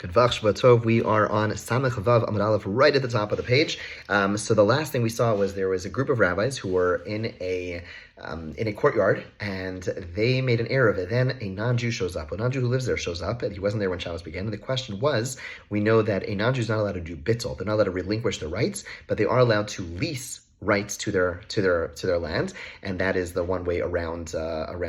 Good Vach Shabbat Tov. We are on Samech Vav Amud Aleph, right at the top of the page. So the last thing we saw was there was a group of rabbis who were in a courtyard, and they made an Eruv. Then a non-Jew shows up. A non-Jew who lives there shows up, and he wasn't there when Shabbos began. And the question was, we know that a non-Jew is not allowed to do bittul. They're not allowed to relinquish their rights, but they are allowed to lease rights to their land, and that is the one way around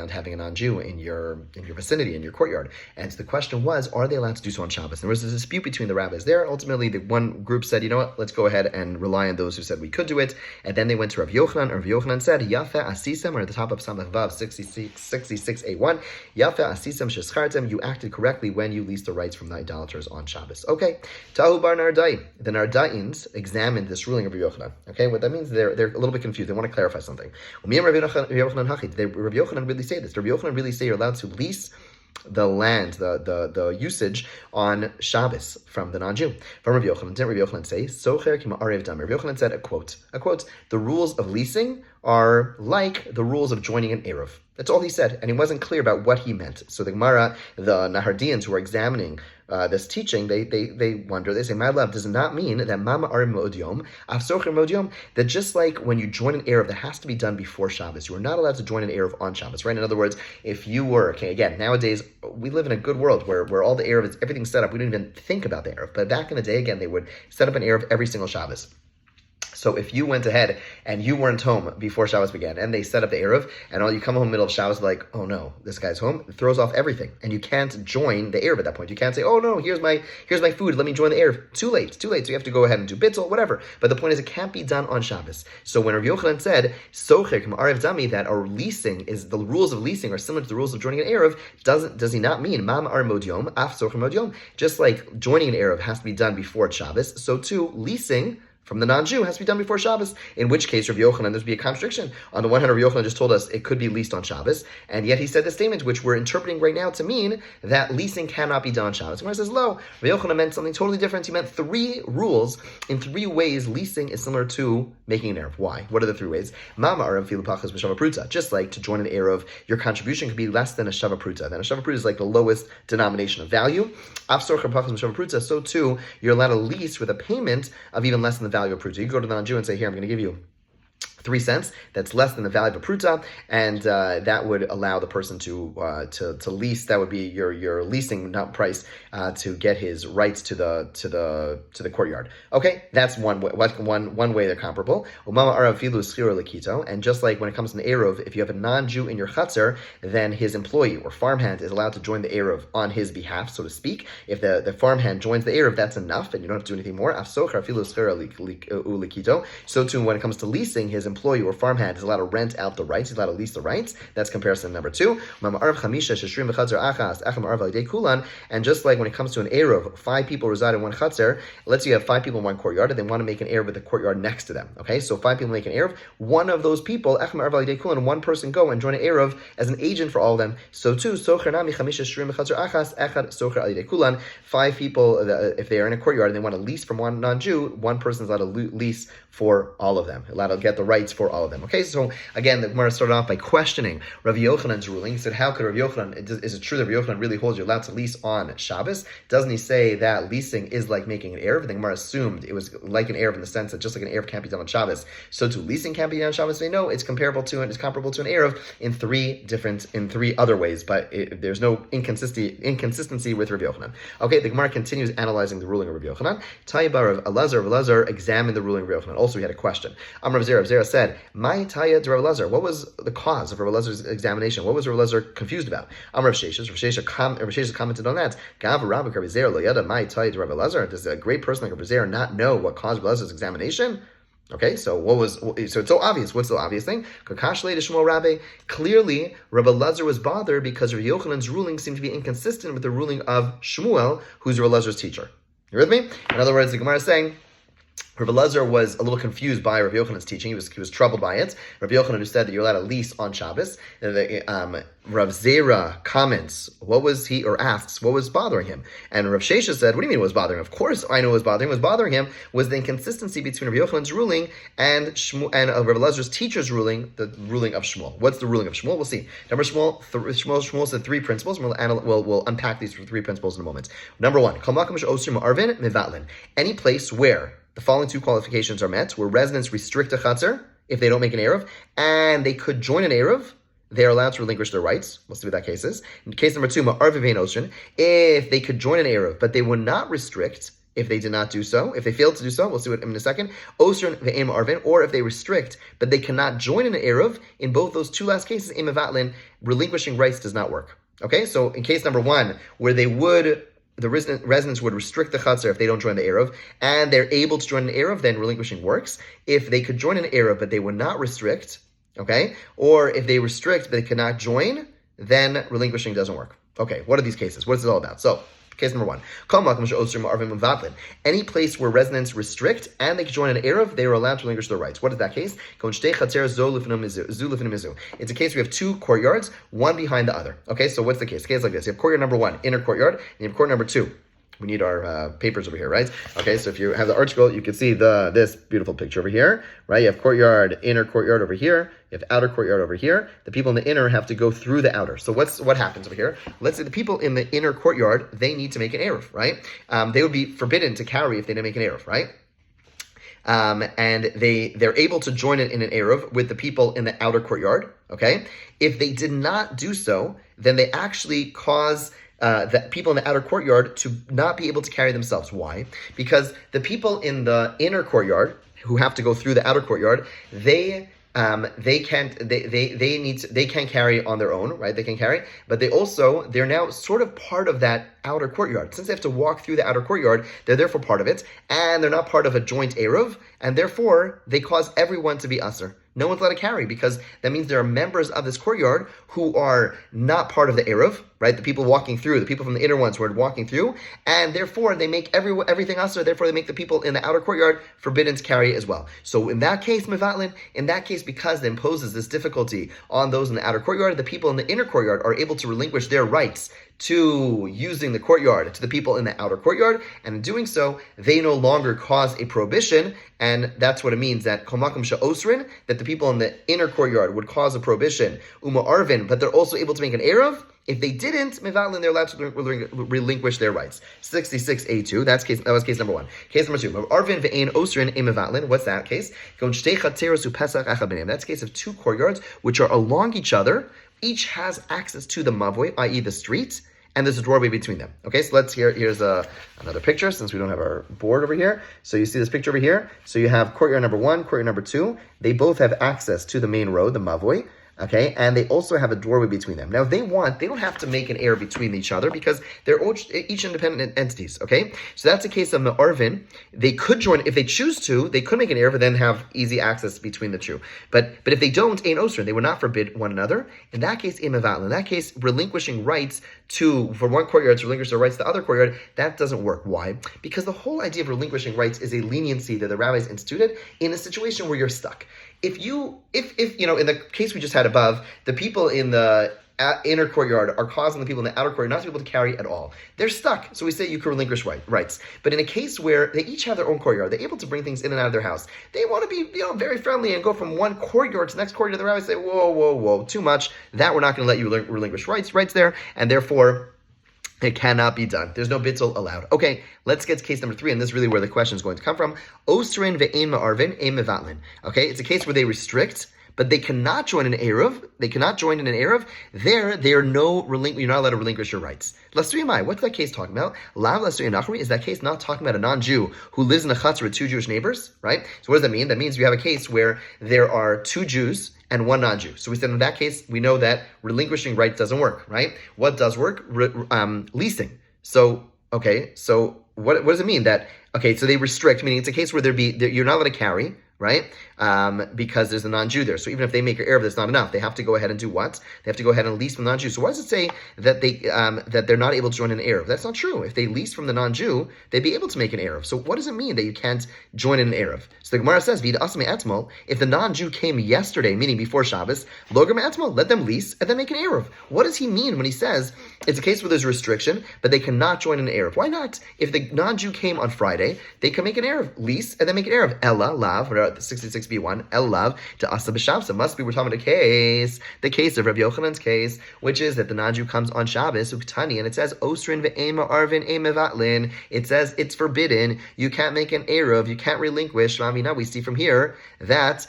having a non-Jew in your vicinity, in your courtyard. And so the question was, are they allowed to do so on Shabbos? And there was a dispute between the rabbis there. Ultimately, the one group said, you know what, let's go ahead and rely on those who said we could do it. And then they went to Rav Yochanan, and Rav Yochanan said, Yafe asisem, or at the top of Samach Vav 66a1, Yafe asisem sheschartem, you acted correctly when you leased the rights from the idolaters on Shabbos. Okay, Tahu bar Nardai. The Nardains examined this ruling of Rav Yochanan. Okay, what that means, they're a little bit confused. They want to clarify something. Did Rav Yochanan really say this? Did Rav Yochanan really say you're allowed to lease the land, the usage on Shabbos from the non-Jew? From Rav Yochanan, didn't Rav Yochanan say, Socher kima arev dam? Rav Yochanan said, a quote, the rules of leasing are like the rules of joining an Eruv. That's all he said, and he wasn't clear about what he meant. So the Gemara, the Nahardians who are examining this teaching, they wonder, they say, my love, does it not mean that mama arim mo'odyom, afsocher mo'odyom, that just like when you join an Eruv, that has to be done before Shabbos. You are not allowed to join an Eruv on Shabbos, right? In other words, if you were, okay, again, nowadays, we live in a good world where all the Eruv, everything's set up, we don't even think about the Eruv. But back in the day, again, they would set up an Eruv every single Shabbos. So if you went ahead and you weren't home before Shabbos began, and they set up the Eruv, and all you come home middle of Shabbos, like, oh no, this guy's home, it throws off everything, and you can't join the Eruv at that point. You can't say, oh no, here's my food, let me join the Eruv. Too late. So you have to go ahead and do bittul, whatever. But the point is, it can't be done on Shabbos. So when Rav Yochanan said, Socher k'ma arev dami, that our leasing is, the rules of leasing are similar to the rules of joining an Eruv, does he not mean mam ar modyom, af socher modyom? Just like joining an Eruv has to be done before Shabbos, so too, leasing from the non-Jew has to be done before Shabbos, in which case Rav Yochanan, there's be a contradiction. On the one hand, Rav Yochanan just told us it could be leased on Shabbos, and yet he said the statement, which we're interpreting right now to mean that leasing cannot be done on Shabbos. When he says, lo, Rav Yochanan meant something totally different. He meant 3 rules. In 3 ways, leasing is similar to making an Eruv. Why? What are the 3 ways? Mama Arav filupachas b'shava pruta. Just like to join an Eruv, your contribution could be less than a shava pruta. Then a shava pruta is like the lowest denomination of value. Afsorcha pachas b'shava pruta. So too, you're allowed to lease with a payment of even less than the value of pruta. You go to the non-Jew and say, here, I'm going to give you 3 cents. That's less than the value of a pruta, and that would allow the person to lease. That would be your leasing price to get his rights to the courtyard. Okay, that's one way they're comparable. Umama arav filu schiro lekito, and just like when it comes to an Eruv, if you have a non-Jew in your chutzner, then his employee or farmhand is allowed to join the Eruv on his behalf, so to speak. If the farmhand joins the Eruv, that's enough, and you don't have to do anything more. Afsochar filu schiro lekito. So too, when it comes to leasing, his employee or farmhand is allowed to rent out the rights, he's allowed to lease the rights. That's comparison number 2. And just like when it comes to an Eruv, 5 people reside in one chutzner, let's say you have 5 people in one courtyard, and they want to make an Eruv with the courtyard next to them. Okay, so 5 people make an Eruv, one of those people, one person go and join an Eruv as an agent for all of them. So too, 5 people, if they are in a courtyard and they want to lease from one non-Jew, one person is allowed to lease for all of them, allowed to get the rights for all of them. Okay, so again, the Gemara started off by questioning Rav Yochanan's ruling. He said, how could Rav Yochanan, is it true that Rav Yochanan really holds you're allowed to lease on Shabbos? Doesn't he say that leasing is like making an Eruv? The Gemara assumed it was like an Eruv in the sense that just like an Eruv can't be done on Shabbos, so too leasing can't be done on Shabbos. They know it's comparable to an Eruv in 3 other ways, but there's no inconsistency with Rav Yochanan. Okay, the Gemara continues analyzing the ruling of Rav Yochanan. Taiba Rav Elazar examined the ruling of Rav Yochanan. Also, he had a question. Rav Zera said, my Taya to Rav Elazar, what was the cause of Rav Elazar's examination? What was Rav Elazar confused about? Rav Sheshes commented on that. Gav Rabbi Rav Zera lo yada my Taya to Rav Elazar. Does a great person like Rav Zera not know what caused Rav Elazar's examination? Okay, so it's so obvious. What's the obvious thing? Clearly, Rabbi Elazar was bothered because Rav Yochanan's ruling seemed to be inconsistent with the ruling of Shmuel, who's Rabbi Elazar's teacher. You with me? In other words, the Gemara is saying, Rabbi Elazar was a little confused by Rabbi Yochanan's teaching. He was troubled by it. Rabbi Yochanan, who said that you're allowed to lease on Shabbos, Rav Zera comments asks what was bothering him, and Rav Shesha said, "What do you mean it was bothering him? Of course, I know what was bothering him. What was bothering him was the inconsistency between Rabbi Yochanan's ruling and Rabbi Elazar's teacher's ruling, the ruling of Shmuel. What's the ruling of Shmuel? We'll see. Number Shmuel said three principles. We'll unpack these three principles in a moment. Number one, any place where the following two qualifications are met, where residents restrict a chatzar if they don't make an Eruv, and they could join an Eruv, they are allowed to relinquish their rights. We'll see what that case is. In case number two, ma'arviv ve'ein osrin, if they could join an Eruv, but they would not restrict if they did not do so, if they failed to do so, we'll see what in a second, osrin ve'ein ma'arvin, or if they restrict, but they cannot join an Eruv, in both those two last cases, im mevatlin, relinquishing rights does not work. Okay, so in case number one, where the residents would restrict the chatzar if they don't join the Eruv, and they're able to join an Eruv, then relinquishing works. If they could join an Eruv, but they would not restrict, okay, or if they restrict, but they cannot join, then relinquishing doesn't work. Okay, what are these cases? What's it all about? So, case number one. Any place where residents restrict and they can join an Eruv, they are allowed to relinquish their rights. What is that case? It's a case where we have two courtyards, one behind the other. Okay, so what's the case? The case is like this. You have courtyard number one, inner courtyard, and you have courtyard number two. We need our papers over here, right? Okay, so if you have the art scroll, you can see this beautiful picture over here, right? You have courtyard, inner courtyard over here. You have outer courtyard over here. The people in the inner have to go through the outer. So what happens over here? Let's say the people in the inner courtyard, they need to make an Eruv, right? They would be forbidden to carry if they didn't make an Eruv, right? And they're able to join it in an Eruv with the people in the outer courtyard, okay? If they did not do so, then they actually cause the people in the outer courtyard to not be able to carry themselves. Why? Because the people in the inner courtyard who have to go through the outer courtyard, they can't carry on their own, right? They can carry, but they're now sort of part of that outer courtyard. Since they have to walk through the outer courtyard, they're therefore part of it, and they're not part of a joint Eruv, and therefore they cause everyone to be usher. No one's allowed to carry, because that means there are members of this courtyard who are not part of the Eruv, right? The people walking through, the people from the inner ones who are walking through, and therefore they make everything usher, therefore they make the people in the outer courtyard forbidden to carry as well. So in that case, mevatlin, because it imposes this difficulty on those in the outer courtyard, the people in the inner courtyard are able to relinquish their rights to using the courtyard to the people in the outer courtyard, and in doing so, they no longer cause a prohibition, and that's what it means that komakim she'osrin, that the people in the inner courtyard would cause a prohibition, arvin, but they're also able to make an Eruv. If they didn't, mevatlin, they're allowed to relinquish their rights. 66A2, that was case number one. Case number two, arvin ve'ein osrin mevatlin. What's that case? That's the case of two courtyards which are along each other. Each has access to the mavoi, i.e. the street, and there's a doorway between them. Okay, so here's another picture, since we don't have our board over here. So you see this picture over here. So you have courtyard number one, courtyard number two. They both have access to the main road, the mavoi. Okay, and they also have a doorway between them. Now, if they don't have to make an air between each other, because they're each independent entities. Okay, so that's a case of Me'arvin. They could join if they choose to. They could make an air, but then have easy access between the two. But if they don't, Ein Osrin, they would not forbid one another. In that case, Imavatl. In that case, relinquishing rights for one courtyard to relinquish their rights to the other courtyard, that doesn't work. Why? Because the whole idea of relinquishing rights is a leniency that the rabbis instituted in a situation where you're stuck. If in the case we just had above, the people in the inner courtyard are causing the people in the outer courtyard not to be able to carry at all. They're stuck, so we say you can relinquish rights. But in a case where they each have their own courtyard, they're able to bring things in and out of their house. They want to be, very friendly and go from one courtyard to the next courtyard. The rabbis say, whoa, too much. That we're not going to let you relinquish rights there, and therefore it cannot be done. There's no bittul allowed. Okay, let's get to case number three, and this is really where the question is going to come from. Osrin ve'ein ma'arvin, ein mevatlin. Okay, it's a case where they restrict, but they cannot join an Eruv. They cannot join in an Eruv. You're not allowed to relinquish your rights. Lasuyamai, what's that case talking about? Lav Lasuyamai, is that case not talking about a non-Jew who lives in a chutzner with two Jewish neighbors, right? So what does that mean? That means we have a case where there are two Jews and one non-Jew. So we said in that case, we know that relinquishing rights doesn't work, right? What does work? Leasing. So what does it mean that, so they restrict, meaning it's a case where you're not allowed to carry, right? Because there's a non-Jew there. So even if they make an Erev, that's not enough. They have to go ahead and do what? They have to go ahead and lease from the non-Jew. So why does it say that they're not able to join an Erev? That's not true. If they lease from the non-Jew, they'd be able to make an Erev. So what does it mean that you can't join in an Erev? So the Gemara says, if the non-Jew came yesterday, meaning before Shabbos, Logar Me'etmol, let them lease and then make an Erev. What does he mean when he says it's a case where there's a restriction, but they cannot join an Erev? Why not? If the non-Jew came on Friday, they can make an Erev, lease, and then make an Erev. Ella, lav, 66b1, El lav, to Asa b'Shabbos. It must be, we're talking about the case of Rabbi Yochanan's case, which is that the non-Jew comes on Shabbos, Uktani, and it says, Osrin ve'ema arvin emevatlin. It says it's forbidden. You can't make an Erev, you can't relinquish. Now we see from here that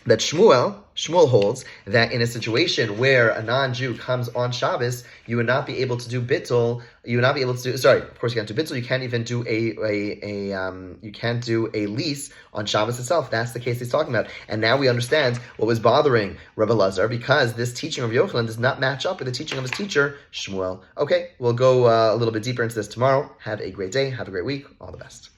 Shmuel holds that in a situation where a non-Jew comes on Shabbos, you would not be able to do bittul. You would not be able to do. Sorry, of course you can't do bittul. You can't even do you can't do a lease on Shabbos itself. That's the case he's talking about. And now we understand what was bothering Rabbi Lazar, because this teaching of Yochanan does not match up with the teaching of his teacher Shmuel. Okay, we'll go a little bit deeper into this tomorrow. Have a great day. Have a great week. All the best.